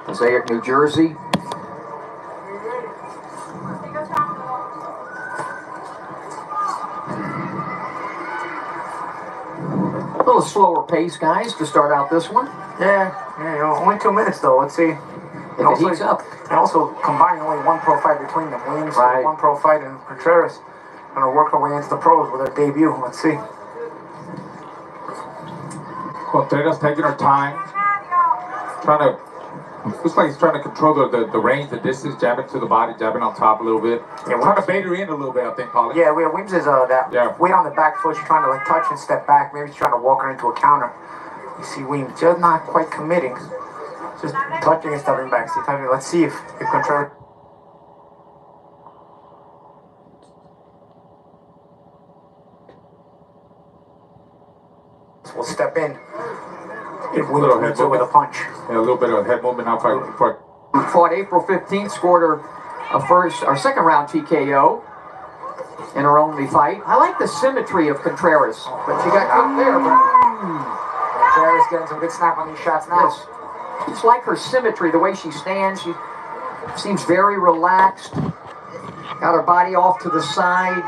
Passaic, New Jersey. A little slower pace, guys, to start out this one. Yeah, only 2 minutes though. Let's see. If it heats up. And also combining only one pro fight between them. Williams, right. One pro fight, and Contreras going to work her way into the pros with her debut. Let's see. Contreras taking her time, looks like he's trying to control the range, the distance, jabbing to the body, jabbing on top a little bit. Yeah, trying to bait her in a little bit, I think, Paulie. Yeah, Williams is weight on the back foot. She's trying to like touch and step back. Maybe she's trying to walk her into a counter. You see Williams just not quite committing. Just touching and stepping back. Let's see if Contreras will step in. If Williams hits her with a punch. Yeah, a little bit of head movement out for Fought April 15th, scored her second round TKO in her only fight. I like the symmetry of Contreras, but she got cooked there. Contreras getting some good snap on these shots now. Yes. It's like her symmetry, the way she stands. She seems very relaxed. Got her body off to the side,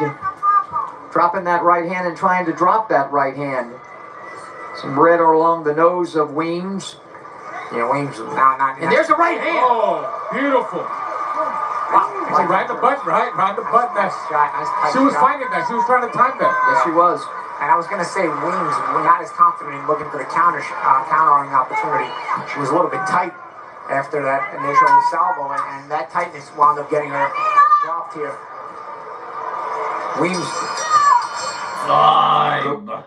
dropping that right hand and trying to drop that right hand. Some red along the nose of Weems. Yeah, Weems now not. And there's the right hand. Oh, beautiful. Wow. Right in the button, right? Right in the button. Nice she was finding that. She was trying to time that. Yes, she was. And I was going to say, Weems was not as confident in looking for the countering opportunity. She was a little bit tight after that initial salvo, and that tightness wound up getting her dropped here. Weems. Live.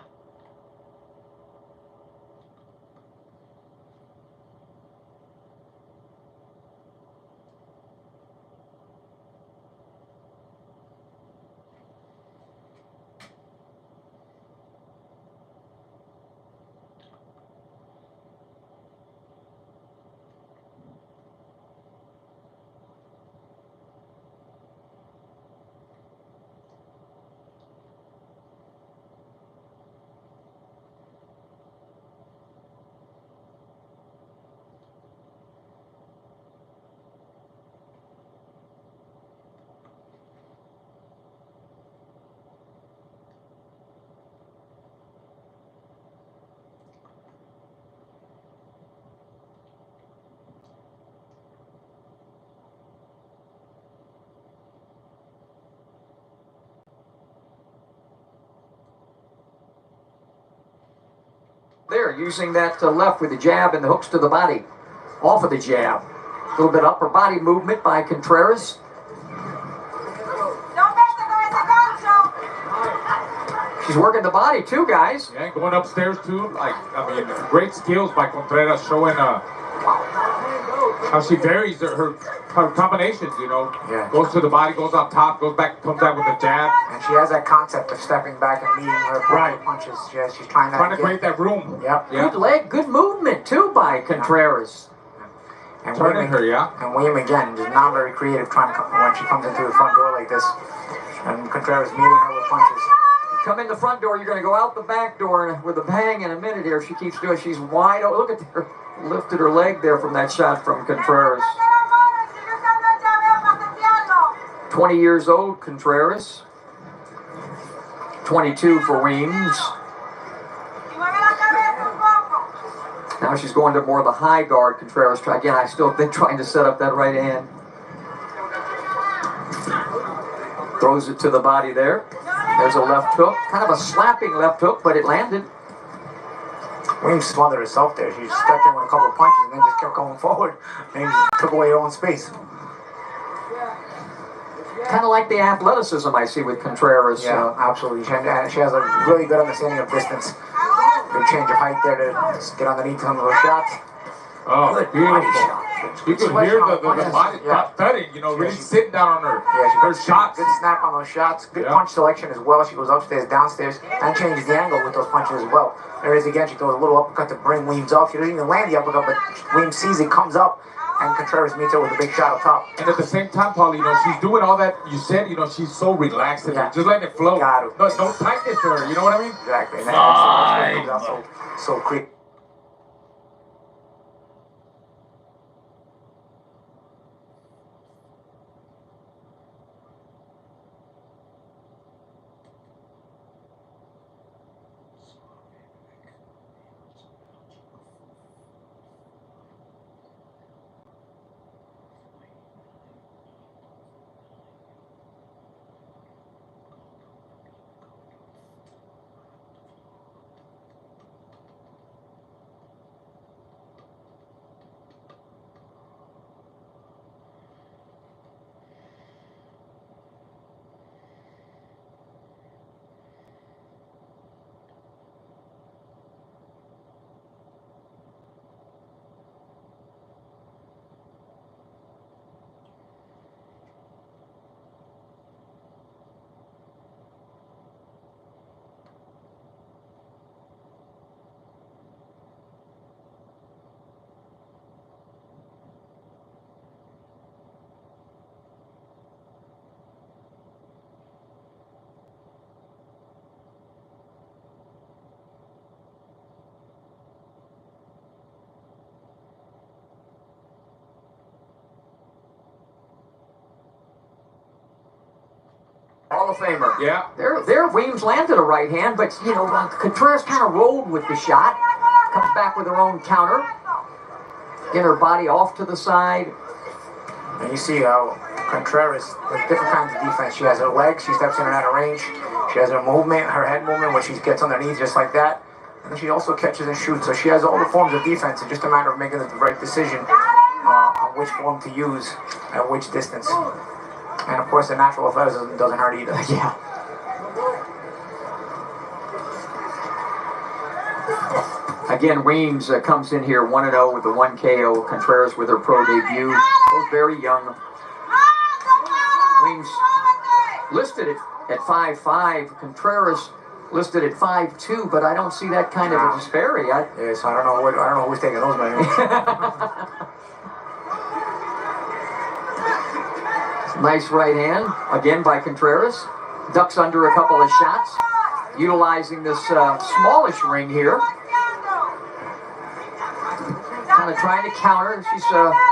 There, using that left with the jab and the hooks to the body. Off of the jab. A little bit upper body movement by Contreras. She's working the body too, guys. Yeah, going upstairs too. Great skills by Contreras, showing how she varies her combinations, Yeah. Goes to the body, goes on top, goes back, comes out with a jab. And she has that concept of stepping back and meeting her punches. She's trying that. Trying to create that room. Yep. Good leg, good movement too by Contreras. And turning her, yeah. And William again is not very creative when she comes into the front door like this. And Contreras meeting her with punches. Come in the front door, you're going to go out the back door with a bang in a minute here. She keeps doing. She's wide open. Look at her. Lifted her leg there from that shot from Contreras. 20 years old, Contreras. 22 for Weems. Now she's going to more of the high guard, Contreras. Again, I still think trying to set up that right hand. Throws it to the body there. There's a left hook. Kind of a slapping left hook, but it landed. Weems smothered herself there. She stepped in with a couple of punches and then just kept going forward. And took away her own space. Kind of like the athleticism I see with Contreras. Yeah, absolutely. She has a really good understanding of distance. Good change of height there to get underneath some of those shots. Oh, good beautiful. You could hear the body thudding, really sitting down on her. Yeah, her shots. Good snap on those shots. Good punch selection as well. She goes upstairs, downstairs, and changes the angle with those punches as well. There is again, she throws a little uppercut to bring Weems up. She doesn't even land the uppercut, but Weems sees it, comes up, and Contreras meets her with a big shot up top. And at the same time, Paulie, she's doing all that. You said, she's so relaxed and just letting it flow. No tightness to her. You know what I mean? Exactly. And that comes out so quick. Hall of Famer. Yeah. There, Weems landed a right hand, but Contreras kind of rolled with the shot. Comes back with her own counter. Get her body off to the side. And you see how Contreras has different kinds of defense. She has her legs, she steps in and out of range. She has her movement, her head movement, where she gets underneath just like that. And then she also catches and shoots. So she has all the forms of defense. It's just a matter of making the right decision on which form to use at which distance. And of course, the natural athleticism doesn't hurt either. Yeah. Again, Weems comes in here 1-0 with the 1 KO. Contreras with her pro debut. Both very young. Weems listed it at 5'5". Contreras listed at 5'2", but I don't see that kind of a disparity. Yes, I don't know who's taking those measurements. Nice right hand, again by Contreras. Ducks under a couple of shots, utilizing this smallish ring here. Kind of trying to counter. She's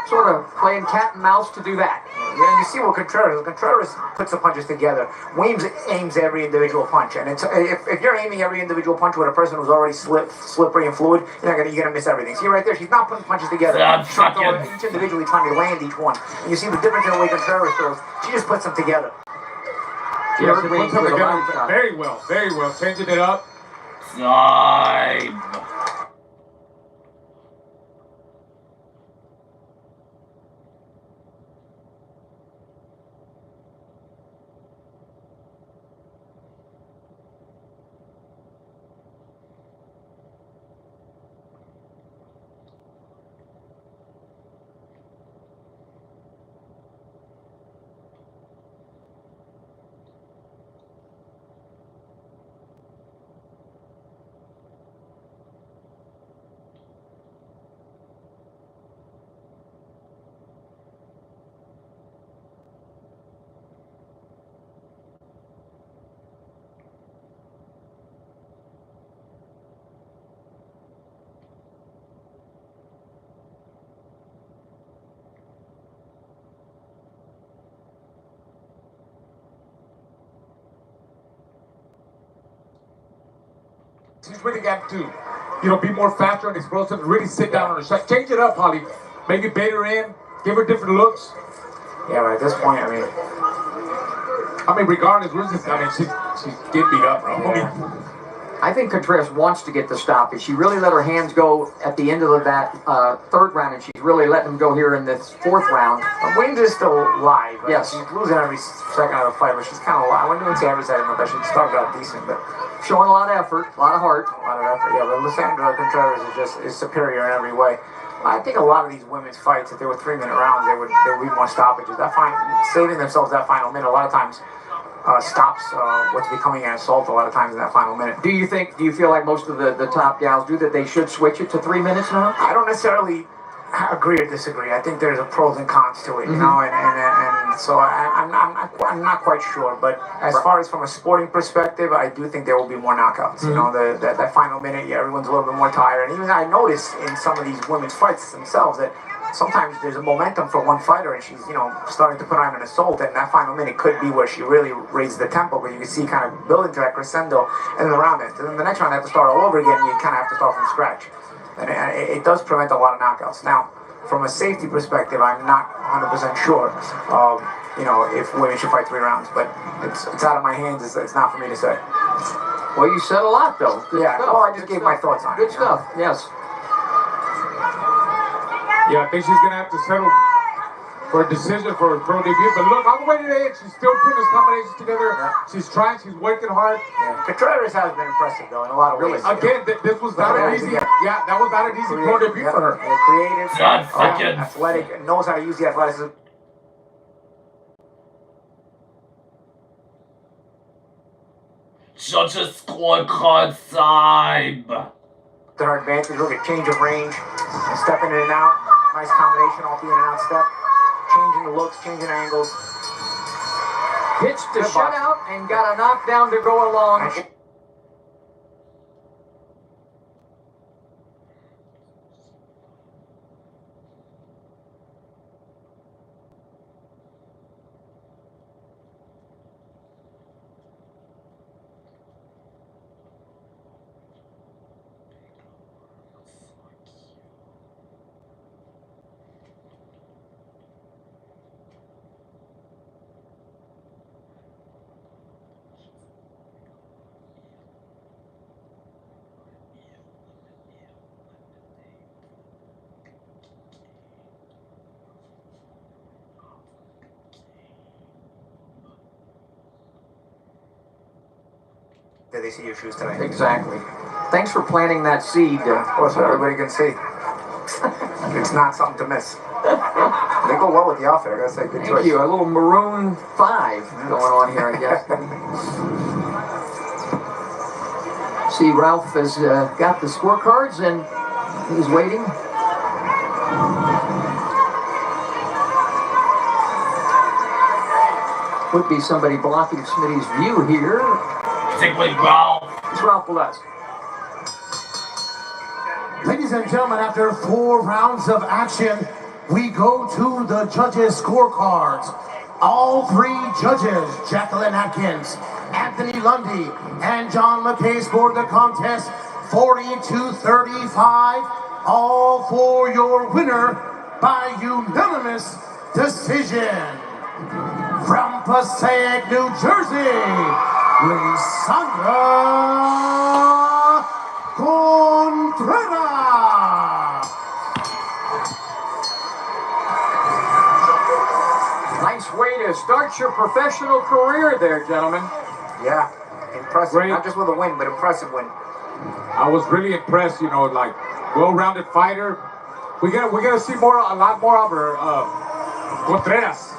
sort of playing cat and mouse to do that. Yeah, you see what Contreras puts the punches together. Weems aims every individual punch, and it's if you're aiming every individual punch with a person who's already slippery and fluid, you're gonna miss everything. See right there, she's not putting punches together. She's each individually trying to land each one. And you see the difference in the way Contreras throws. She just puts them together. Yeah, she puts them together very well, changing it up. Time. She's really got to, be more faster and explosive and really sit down on her shot. Change it up, Holly. Maybe bait her in, give her different looks. Yeah, but at this point, regardless, she's getting beat up, bro. Yeah. I think Contreras wants to get the stoppage. She really let her hands go at the end of that third round, and she's really letting them go here in this fourth round. Weems is still live. Right? Yes. She's losing every second of the fight, but she's kind of live. I wouldn't even say every second, but she started out decent, but Showing a lot of effort, a lot of heart. a lot of effort. Yeah, but Lissandra Contreras is superior in every way. I think a lot of these women's fights, if they were 3-minute rounds, there would be more stoppages. Saving themselves that final minute a lot of times stops what's becoming an assault a lot of times in that final minute. Do you feel like most of the top gals do that they should switch it to 3 minutes now? I don't necessarily agree or disagree. I think there's a pros and cons to it, you know, and so I'm not quite sure. But as far as from a sporting perspective, I do think there will be more knockouts. You know, that final minute, everyone's a little bit more tired. And even I notice in some of these women's fights themselves that sometimes there's a momentum for one fighter and she's, starting to put on an assault, and that final minute could be where she really raises the tempo, but you can see kind of building to that crescendo, and then the round ends. And then the next round they have to start all over again, and you kind of have to start from scratch. And it does prevent a lot of knockouts. Now, from a safety perspective, I'm not 100% sure, if women should fight 3 rounds, but it's out of my hands. It's not for me to say. Well, you said a lot, though. Good stuff. Well, I just gave my thoughts on it. Good stuff, yes. Yeah, I think she's going to have to settle for a decision for her pro debut. But look, all the way to the end, she's still putting those combinations together. Yeah. She's trying, she's working hard. Yeah. Contreras has been impressive, though, in a lot of ways. Again, this was not an easy, that was not an easy pro debut for her. Creative, God, athletic, knows how to use the athleticism. Judges scorecard time. To her advantage, look at change of range, and stepping in and out. Nice combination off the in and out step. Changing the looks, changing angles. Pitched to shutout and got a knockdown to go along. did they see your shoes today? Exactly. Thanks for planting that seed. Of course, so everybody can see. It's not something to miss. They go well with the outfit, I gotta say, good choice. Thank you. A little maroon 5 going on here, I guess. See, Ralph has got the scorecards and he's waiting. Would be somebody blocking Smitty's view here. Particularly Ralph. It's Ralph Velez. Ladies and gentlemen, after 4 rounds of action, we go to the judges' scorecards. All 3 judges, Jacqueline Atkins, Anthony Lundy, and John McKay, scored the contest 40-35. All for your winner by unanimous decision. From Passaic, New Jersey, Lisandra Contreras. Nice way to start your professional career there, gentlemen. Yeah, impressive. Great. Not just with a win, but impressive win. I was really impressed, you know, like well-rounded fighter. We gotta see a lot more of her, Contreras.